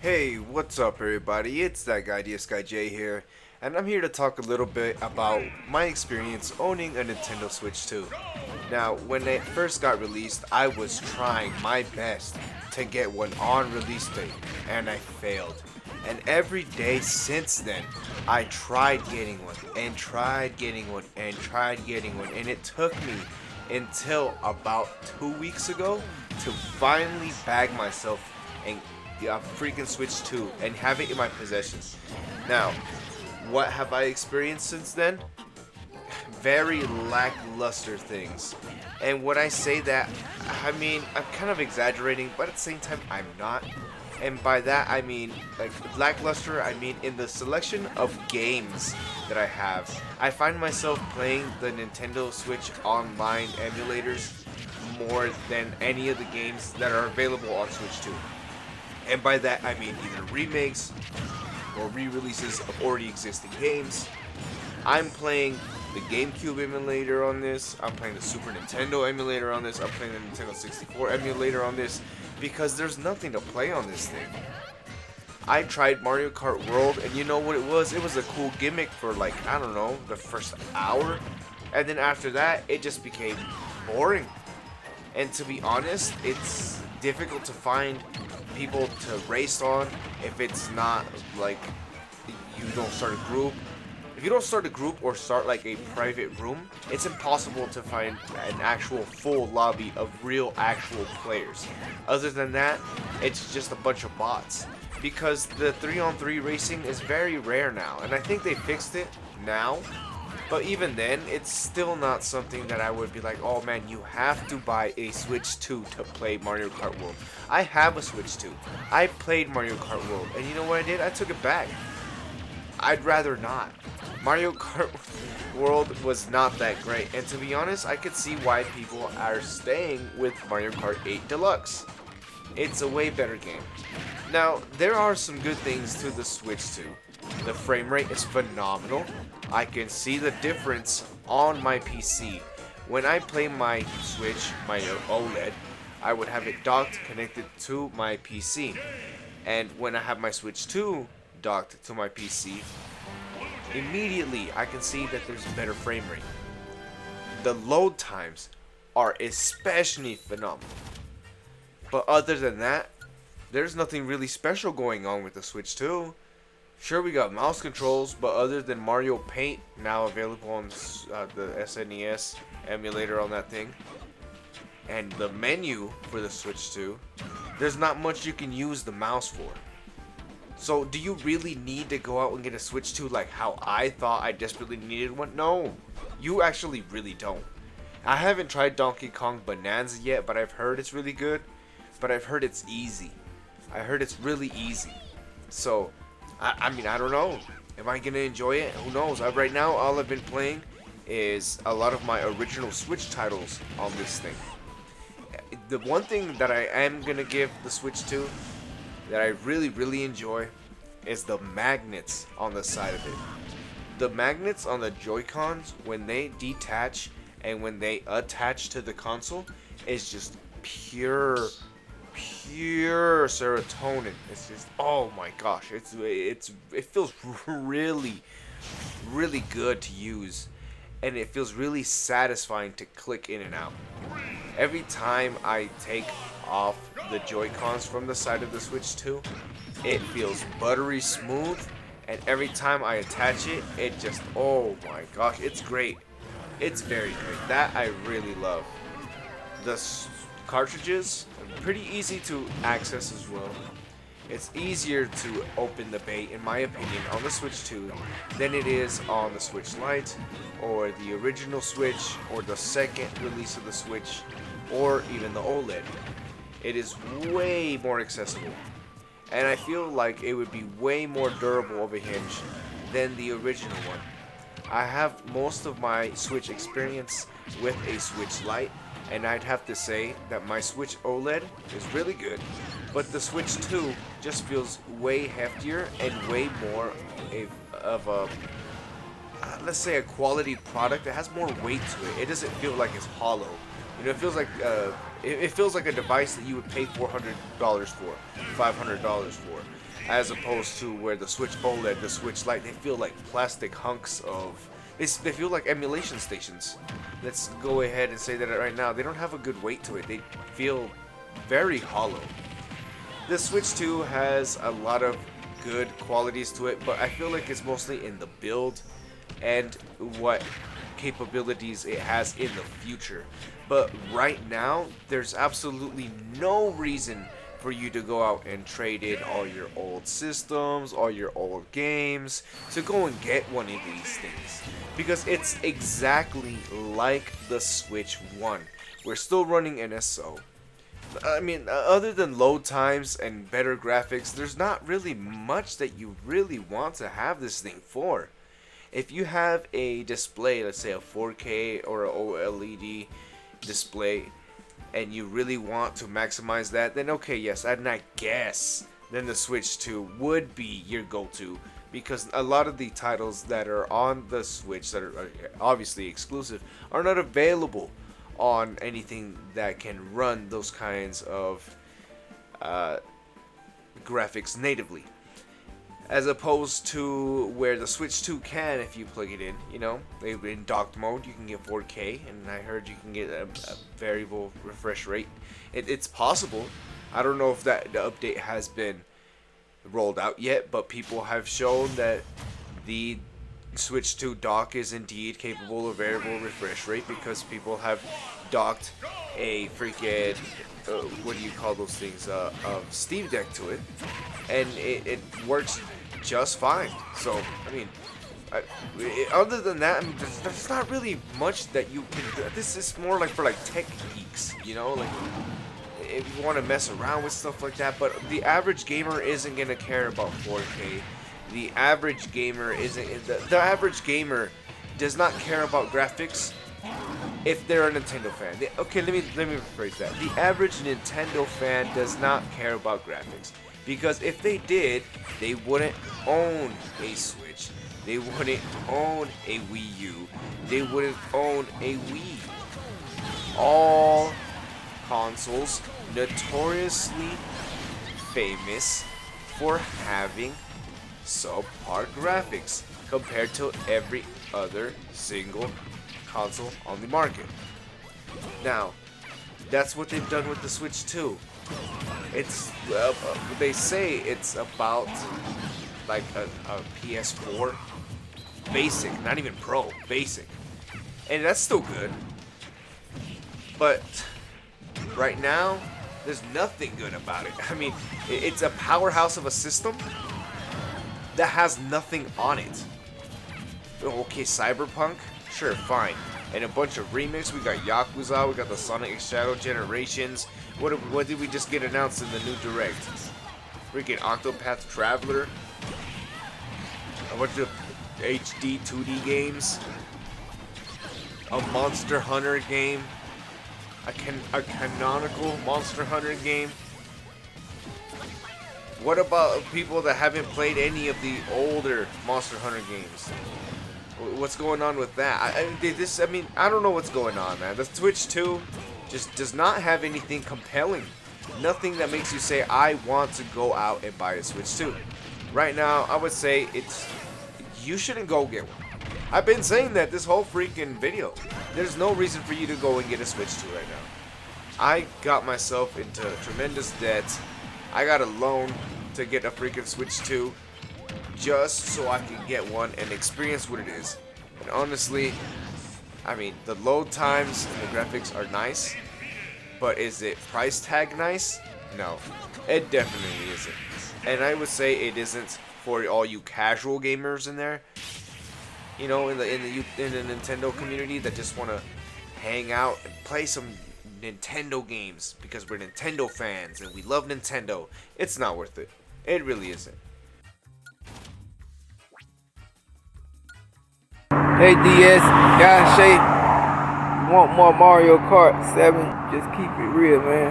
Hey, what's up everybody? It's that guy DSGuyJ here, and I'm here to talk a little bit about my experience owning a Nintendo Switch 2. Now, when it first got released, I was trying my best to get one on release date, and I failed. And every day since then, I tried getting one, and tried getting one, and tried getting one, and it took me until about 2 weeks ago to finally bag myself and freaking Switch 2 and have it in my possession. Now, what have I experienced since then? Very lackluster things. And when I say that, I mean, I'm kind of exaggerating, but at the same time, I'm not. And by that, I mean, like, lackluster, I mean in the selection of games that I have. I find myself playing the Nintendo Switch Online emulators more than any of the games that are available on Switch 2. And by that, I mean either remakes or re-releases of already existing games. I'm playing the GameCube emulator on this. I'm playing the Super Nintendo emulator on this. I'm playing the Nintendo 64 emulator on this because there's nothing to play on this thing. I tried Mario Kart World, and you know what it was? It was a cool gimmick for, like, I don't know, the first hour. And then after that, it just became boring. And to be honest, it's difficult to find people to race on if it's not like you don't start a group. If you don't start a group or start like a private room, it's impossible to find an actual full lobby of real actual players. Other than that, it's just a bunch of bots. Because the 3-on-3 racing is very rare now, and I think they fixed it now. But even then, it's still not something that I would be like, oh man, you have to buy a Switch 2 to play Mario Kart World. I have a Switch 2. I played Mario Kart World, and you know what I did? I took it back. I'd rather not. Mario Kart World was not that great, and to be honest, I could see why people are staying with Mario Kart 8 Deluxe. It's a way better game. Now, there are some good things to the Switch 2. The frame rate is phenomenal. I can see the difference on my PC. When I play my Switch, my OLED, I would have it docked, connected to my PC. And when I have my Switch 2 docked to my PC, immediately I can see that there's a better frame rate. The load times are especially phenomenal. But other than that, there's nothing really special going on with the Switch 2. Sure, we got mouse controls, but other than Mario Paint, now available on the SNES emulator on that thing, and the menu for the Switch 2, there's not much you can use the mouse for. So, do you really need to go out and get a Switch 2 like how I thought I desperately needed one? No, you actually really don't. I haven't tried Donkey Kong Bonanza yet, but I've heard it's really good. But I've heard it's easy. I heard it's really easy. So, I mean, I don't know. Am I going to enjoy it? Who knows? Right now, all I've been playing is a lot of my original Switch titles on this thing. The one thing that I am going to give the Switch to that I really, really enjoy is the magnets on the side of it. The magnets on the Joy-Cons, when they detach and when they attach to the console, is just pure serotonin. It's just, oh my gosh, it feels really good to use, and it feels really satisfying to click in and out. Every time I take off the Joy-Cons from the side of the Switch 2, it feels buttery smooth, and every time I attach it, it just, oh my gosh, it's great. It's very great. That I really love. The cartridges are pretty easy to access as well. It's easier to open the bait, in my opinion, on the Switch 2 than it is on the Switch Lite, or the original Switch, or the second release of the Switch, or even the OLED. It is way more accessible, and I feel like it would be way more durable of a hinge than the original one. I have most of my Switch experience with a Switch Lite, and I'd have to say that my Switch OLED is really good, but the Switch 2 just feels way heftier and way more of a, let's say, a quality product. It has more weight to it. It doesn't feel like it's hollow. You know, it feels like a device that you would pay $400 for, $500 for, as opposed to where the Switch OLED, the Switch Lite, they feel like plastic hunks of. They feel like emulation stations. Let's go ahead and say that right now. They don't have a good weight to it. They feel very hollow. The Switch 2 has a lot of good qualities to it, but I feel like it's mostly in the build and what capabilities it has in the future. But right now, there's absolutely no reason for you to go out and trade in all your old systems, all your old games, to go and get one of these things. Because it's exactly like the Switch 1. We're still running NSO. I mean, other than load times and better graphics, there's not really much that you really want to have this thing for. If you have a display, let's say a 4K or an OLED display, and you really want to maximize that, then okay, yes, and I guess then the Switch 2 would be your go-to, because a lot of the titles that are on the Switch that are obviously exclusive are not available on anything that can run those kinds of graphics natively, as opposed to where the Switch 2 can, if you plug it in, you know, in docked mode you can get 4K, and I heard you can get a variable refresh rate. It's possible. I don't know if that the update has been rolled out yet, but people have shown that the Switch 2 dock is indeed capable of variable refresh rate, because people have docked a freaking what do you call those things, Steam Deck to it, and it works just fine. So I mean, other than that, I mean, there's not really much that you can do. This is more like for like tech geeks, you know, like if you want to mess around with stuff like that. But the average gamer isn't gonna care about 4K. The average gamer isn't. The average gamer does not care about graphics if they're a Nintendo fan. Okay, let me rephrase that. The average Nintendo fan does not care about graphics, because if they did, they wouldn't own a Switch. They wouldn't own a Wii U. They wouldn't own a Wii. All consoles notoriously famous for having subpar graphics compared to every other single console on the market. Now, that's what they've done with the Switch 2. It's they say it's about like a PS4 basic, not even Pro, basic, and that's still good. But right now, there's nothing good about it. I mean, it's a powerhouse of a system that has nothing on it. Okay, Cyberpunk, sure, fine. And a bunch of remakes. We got Yakuza, we got the Sonic X Shadow Generations. What did we just get announced in the new Direct? Freaking Octopath Traveler. A bunch of HD 2D games. A Monster Hunter game. A canonical Monster Hunter game. What about people that haven't played any of the older Monster Hunter games? What's going on with that? I mean, I don't know what's going on, man. The Switch 2 just does not have anything compelling. Nothing that makes you say, I want to go out and buy a Switch 2. Right now, I would say you shouldn't go get one. I've been saying that this whole freaking video. There's no reason for you to go and get a Switch 2 right now. I got myself into tremendous debt. I got a loan to get a freaking Switch 2 just so I can get one and experience what it is. And honestly, I mean, the load times and the graphics are nice, but is it price tag nice? No, it definitely isn't. And I would say it isn't for all you casual gamers in there, you know, in the Nintendo community that just want to hang out and play some Nintendo games because we're Nintendo fans and we love Nintendo. It's not worth it. It really isn't. Hey DS, guys, Shay, you want more Mario Kart 7? Just keep it real, man.